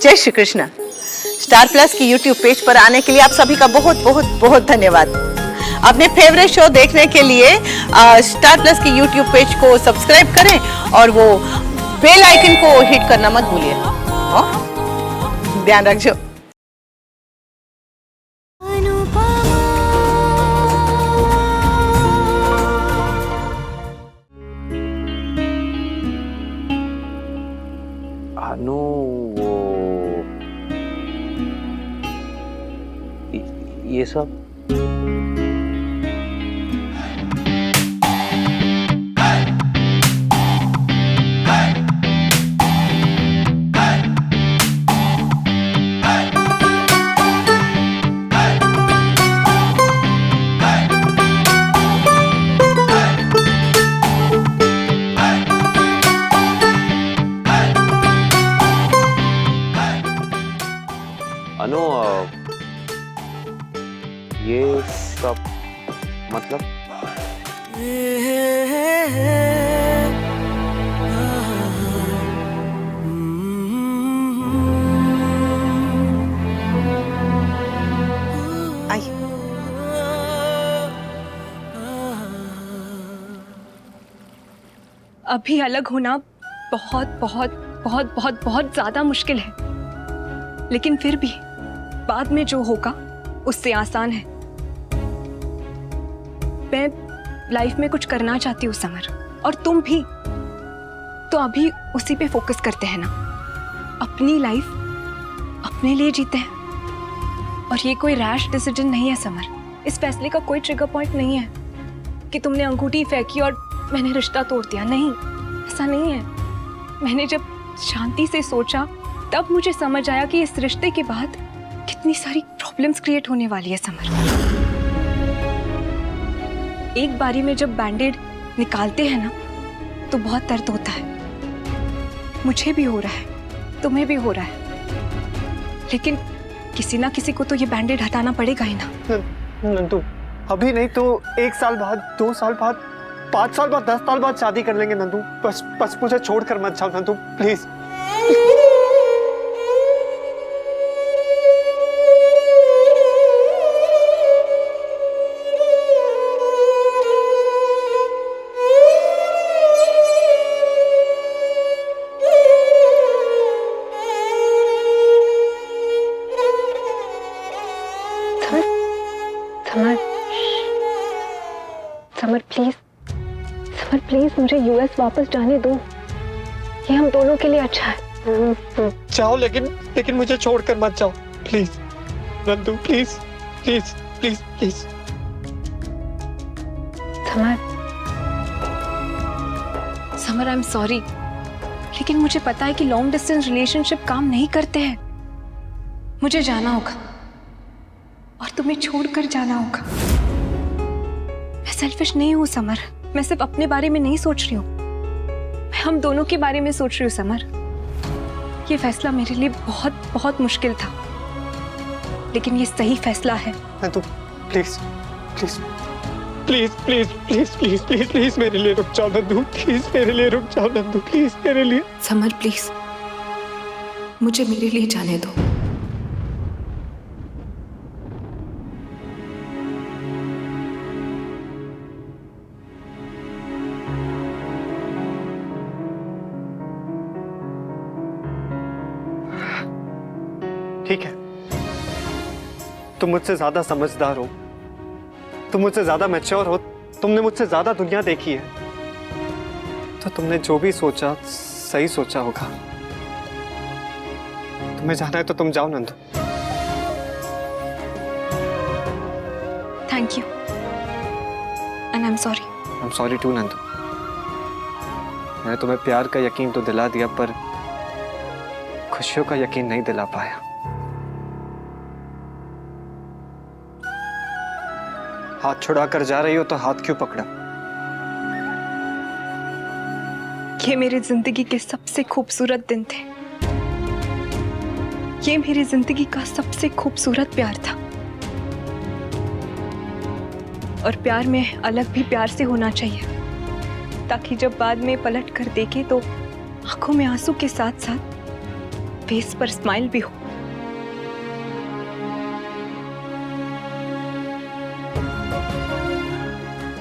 जय Shri Krishna. Star plus की YouTube page पर आने के लिए आप सभी का बहुत बहुत बहुत धन्यवाद। अपने फेवरेट शो देखने के लिए स्टार प्लस की यूट्यूब पेज को सब्सक्राइब करें और वो बेल आइकन को हिट करना मत भूलिए। ध्यान रखिए। अनु वो ये सब अनु ये सब मतलब आइए। अभी अलग होना बहुत बहुत बहुत बहुत बहुत ज्यादा मुश्किल है, लेकिन फिर भी बाद में जो होगा उससे आसान है। मैं लाइफ में कुछ करना चाहती हूँ समर, और तुम भी। तो अभी उसी पे फोकस करते हैं ना, अपनी लाइफ अपने लिए जीते हैं। और ये कोई रैश डिसीजन नहीं है समर, इस फैसले का कोई ट्रिगर पॉइंट नहीं है कि तुमने अंगूठी फेंकी और मैंने रिश्ता तोड़ दिया। नहीं, ऐसा नहीं है। मैंने जब शांति से सोचा तब मुझे समझ आया कि इस रिश्ते के बाद कितनी सारी प्रॉब्लम्स क्रिएट होने वाली है समर। एक बारी में जब बैंडेड निकालते हैं ना तो बहुत दर्द होता है। मुझे भी हो रहा है, तुम्हें भी हो रहा है, लेकिन किसी ना किसी को तो ये बैंडेड हटाना पड़ेगा ही ना। नंदू, अभी नहीं तो 1 साल बाद, 2 साल बाद, 5 साल बाद, 10 साल बाद शादी कर लेंगे नंदू। बस मुझे छोड़कर मत जाओ Nandu, please. Summer, summer please, summer please मुझे यूएस वापस जाने दो। ये हम दोनों के लिए अच्छा है। जाओ, लेकिन मुझे छोड़कर मत जाओ, please Nandu, please please please please. Summer, summer I am sorry, लेकिन मुझे पता है कि लॉन्ग डिस्टेंस रिलेशनशिप काम नहीं करते हैं। मुझे जाना होगा और तुम्हें छोड़कर जाना होगा। मैं सेल्फिश नहीं हूं समर, मैं सिर्फ अपने बारे में नहीं सोच रही हूं, मैं हम दोनों के बारे में सोच रही हूँ समर। ये फैसला मेरे लिए बहुत बहुत मुश्किल था, लेकिन ये सही फैसला है। Nandu please please please please please please please please मेरे लिए रुक जाओ नंदू, प्लीज मेरे लिए रुक जाओ नंदू, प्लीज मेरे लिए। समर प्लीज मुझे मेरे लिए जाने दो। ठीक है, तुम मुझसे ज्यादा समझदार हो, तुम मुझसे ज्यादा मैच्योर हो, तुमने मुझसे ज्यादा दुनिया देखी है, तो तुमने जो भी सोचा सही सोचा होगा। तुम्हें जाना है तो तुम जाओ Nandu. Thank you and I am sorry. I am sorry to Nandu. मैंने तुम्हें प्यार का यकीन तो दिला दिया, पर खुशियों का यकीन नहीं दिला पाया। हाथ छुड़ा कर जा रही हो तो हाथ क्यों पकड़ा? ये मेरी जिंदगी के सबसे खूबसूरत दिन थे। ये मेरी जिंदगी का सबसे खूबसूरत प्यार था। और प्यार में अलग भी प्यार से होना चाहिए, ताकि जब बाद में पलट कर देखे तो आंखों में आंसू के साथ साथ फेस पर स्माइल भी हो।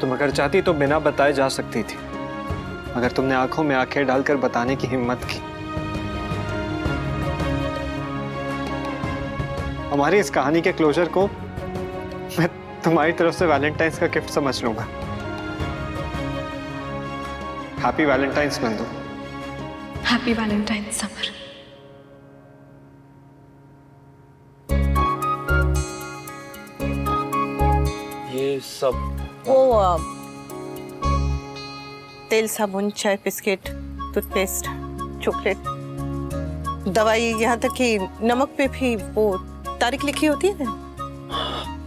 तुम अगर चाहती तो बिना बताए जा सकती थी, मगर तुमने आंखों में आंखें डालकर बताने की हिम्मत की। हमारी इस कहानी के क्लोजर को मैं तुम्हारी तरफ से वैलेंटाइंस का गिफ्ट समझ लूंगा। Happy Valentine's Nandu. Happy Valentine summer. ये सब वो तेल, साबुन, चाय, बिस्किट, टूथपेस्ट, चॉकलेट, दवाई, यहाँ तक कि नमक पे भी वो तारीख लिखी होती है ना,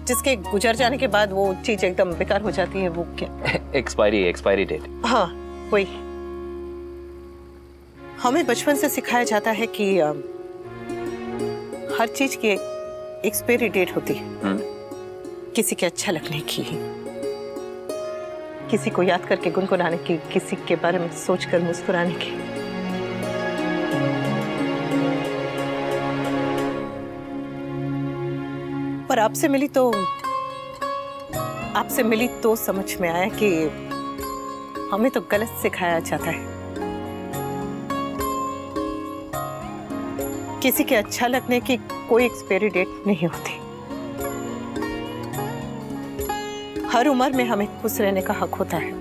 जिसके गुजर जाने के बाद वो चीज एकदम बेकार हो जाती है। वो क्या? Expiry date. हाँ, वही। हमें बचपन से सिखाया जाता है कि हर चीज की एक एक्सपायरी डेट होती है। किसी के अच्छा लगने की, किसी को याद करके गुनगुनाने की, किसी के बारे में सोचकर मुस्कुराने की। पर आपसे मिली तो समझ में आया कि हमें तो गलत सिखाया जाता है। किसी के अच्छा लगने की कोई एक्सपायरी डेट नहीं होती। हर उम्र में हमें खुश रहने का हक होता है,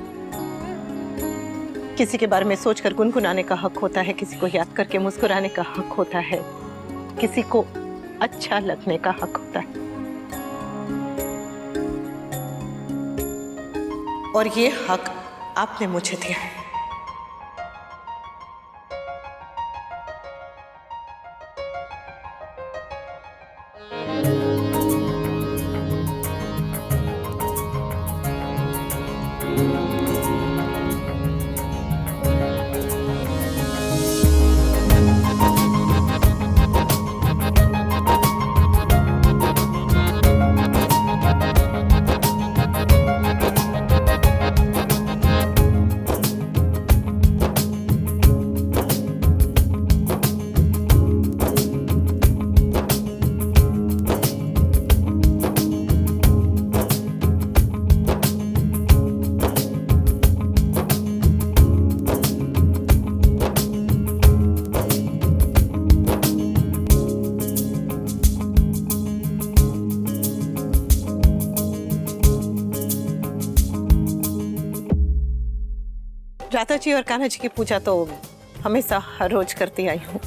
किसी के बारे में सोचकर गुनगुनाने का हक होता है, किसी को याद करके मुस्कुराने का हक होता है, किसी को अच्छा लगने का हक होता है। और ये हक आपने मुझे दिया है। राधा जी और कान्हा जी की पूजा तो हमेशा हर रोज करती आई हूँ,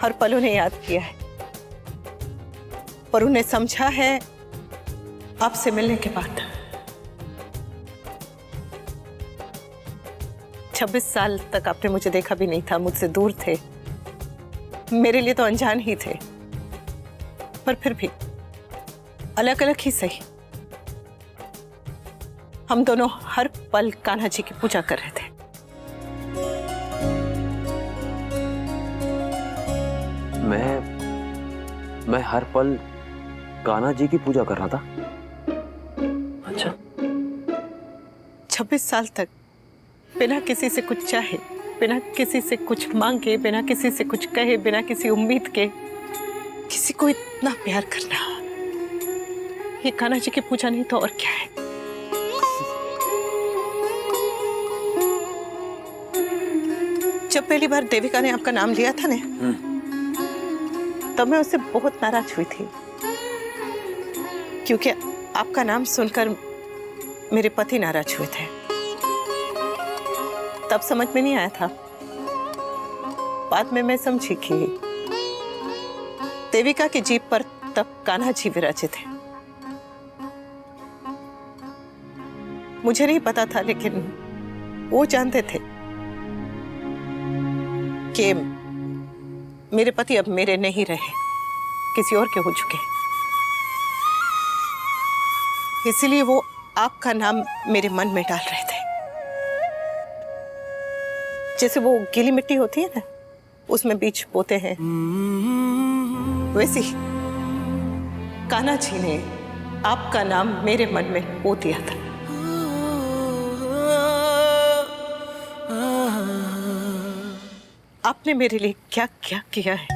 हर पल उन्हें याद किया है, पर उन्हें समझा है आपसे मिलने के बाद। 26 साल तक आपने मुझे देखा भी नहीं था, मुझसे दूर थे, मेरे लिए तो अनजान ही थे, पर फिर भी अलग अलग ही सही, हम दोनों हर पल कान्हा जी की पूजा कर रहे थे। मैं हर पल कान्हा जी की पूजा कर रहा था। अच्छा। 26 साल तक बिना किसी से कुछ चाहे, बिना किसी से कुछ मांगे, बिना किसी से कुछ कहे, बिना किसी उम्मीद के किसी को इतना प्यार करना, ये कान्हा जी की पूजा नहीं तो और क्या है। जब पहली बार देविका ने आपका नाम लिया था ना, तब मैं उससे बहुत नाराज हुई थी, क्योंकि आपका नाम सुनकर मेरे पति नाराज हुए थे। तब समझ में नहीं आया था, बाद में मैं समझी कि देविका की जीभ पर तब कान्हा जी विराजे थे। मुझे नहीं पता था, लेकिन वो जानते थे कि मेरे पति अब मेरे नहीं रहे, किसी और के हो चुके। इसीलिए वो आपका नाम मेरे मन में डाल रहे थे। जैसे वो गीली मिट्टी होती है ना, उसमें बीज बोते हैं, वैसे ही कान्हा जी ने आपका नाम मेरे मन में बो दिया था। आपने मेरे लिए क्या क्या किया है,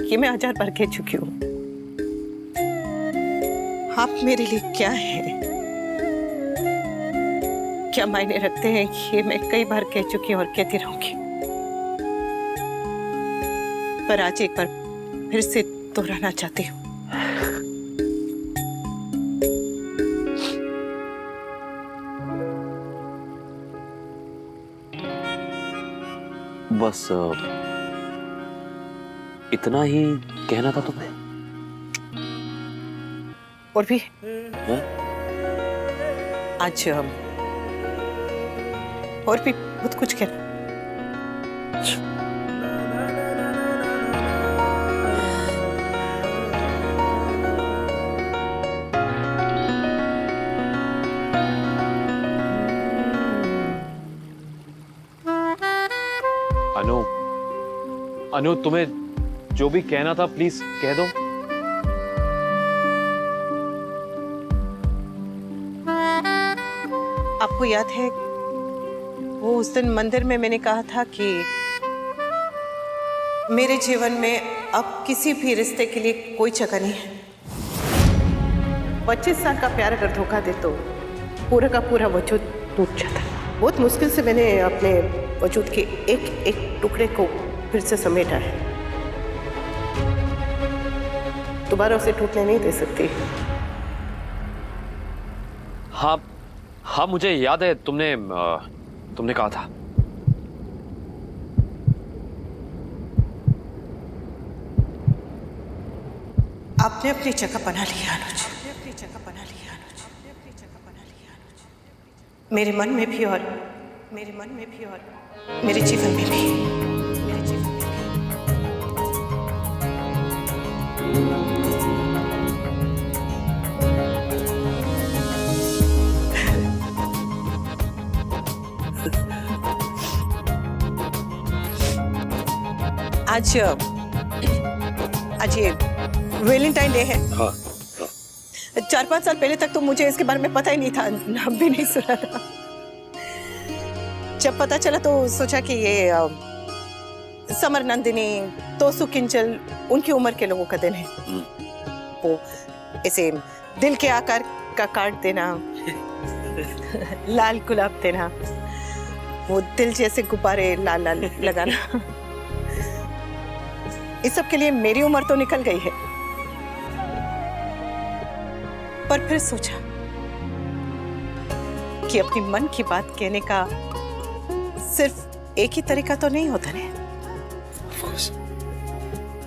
ये मैं 1000 बार कह चुकी हूँ। आप मेरे लिए क्या है, क्या मायने रखते हैं, ये मैं कई बार कह चुकी हूँ और कहती रहूंगी। पर आज एक बार फिर से दोहराना चाहती हूँ। बस इतना ही कहना था तुम्हें। और भी हाँ? आज और भी बहुत कुछ कहना। अनु, अनु तुम्हें जो भी कहना था प्लीज कह दो। आपको याद है वो उस दिन मंदिर में मैंने कहा था कि मेरे जीवन में अब किसी भी रिश्ते के लिए कोई जगह नहीं है। 25 साल का प्यार अगर धोखा दे तो पूरा का पूरा वजूद टूट जाता है। बहुत मुश्किल से मैंने अपने वजूद के एक एक टुकड़े को फिर से समेटा है। दोबारा उसे टूटने नहीं दे सकती। हाँ हाँ, मुझे याद है तुमने कहा था। आपने अपनी जगह बना लिया अनुज, अपनी जगह बना लिया अनुज, अपनी जगह बना लिया अनुज। मेरे मन में भी और मेरे मन में भी और मेरे जीवन में भी, मेरे जीवन में भी। आज ये वैलेंटाइन डे है। हाँ, 4-5 साल पहले तक तो मुझे इसके बारे में पता ही नहीं था, नाम भी नहीं सुना था। जब पता चला तो सोचा कि ये समर नंदिनी, तोसु किंजल उनकी उम्र के लोगों का दिन है। वो ऐसे दिल के आकार का कार्ड देना, लाल गुलाब देना, वो दिल जैसे गुब्बारे लाल लाल लगाना, इस सब के लिए मेरी उम्र तो निकल गई है। पर फिर सोचा कि अपनी मन की बात कहने का सिर्फ एक ही तरीका तो नहीं होता ना।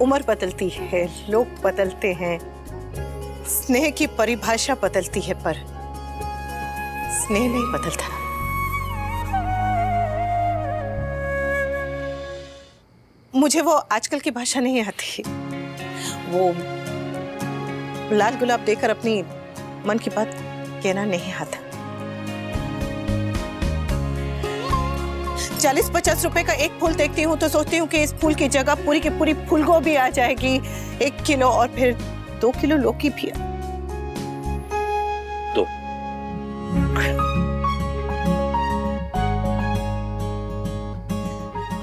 उम्र बदलती है, लोग बदलते हैं, स्नेह की परिभाषा बदलती है, पर स्नेह नहीं बदलता। मुझे वो आजकल की भाषा नहीं आती। वो लाल गुलाब देकर अपनी मन की बात कहना नहीं आता। 40-50 रुपए का एक फूल देखती हूँ तो सोचती हूँ कि इस फूल की जगह पूरी की पूरी फूलगोभी आ जाएगी, 1 किलो और फिर 2 किलो लौकी भी। तो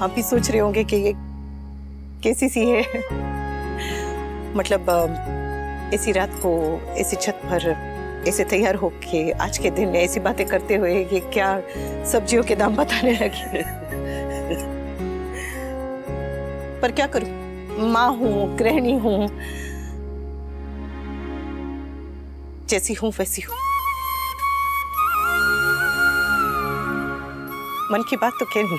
आप भी सोच रहे होंगे कि ये कैसी सी है। मतलब ऐसी रात को ऐसी छत पर ऐसे तैयार होके आज के दिन ऐसी बातें करते हुए ये क्या सब्जियों के दाम बताने लगे। पर क्या करूं, माँ हूं, गृहिणी हूं, जैसी हूं वैसी हूं। मन की बात तो कहनी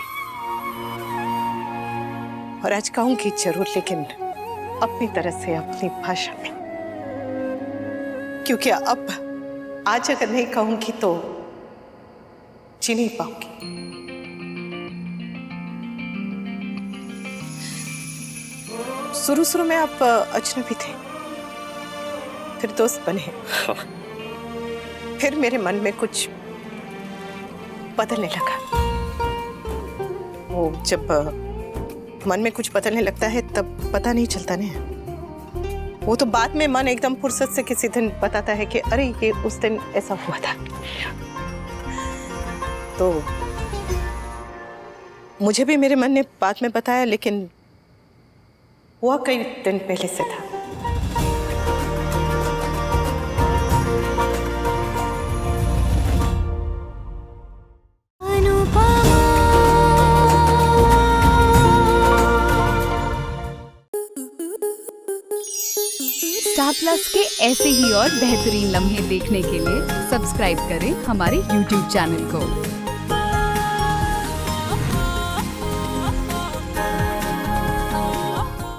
और आज कहूंगी जरूर, लेकिन अपनी तरह से, अपनी भाषा में, क्योंकि अब आज अगर नहीं कहूंगी तो जी नहीं पाऊंगी। शुरू में आप अजनबी थे, फिर दोस्त बने, फिर मेरे मन में कुछ बदलने लगा। वो जब मन में कुछ बदलने लगता है तब पता नहीं चलता ना। वो तो बाद में मन एकदम फुर्सत से किसी दिन बताता है कि अरे ये उस दिन ऐसा हुआ था। तो मुझे भी मेरे मन ने बाद में बताया, लेकिन वह कई दिन पहले से था। स्टार प्लस के ऐसे ही और बेहतरीन लम्हे देखने के लिए सब्सक्राइब करें हमारे YouTube चैनल को।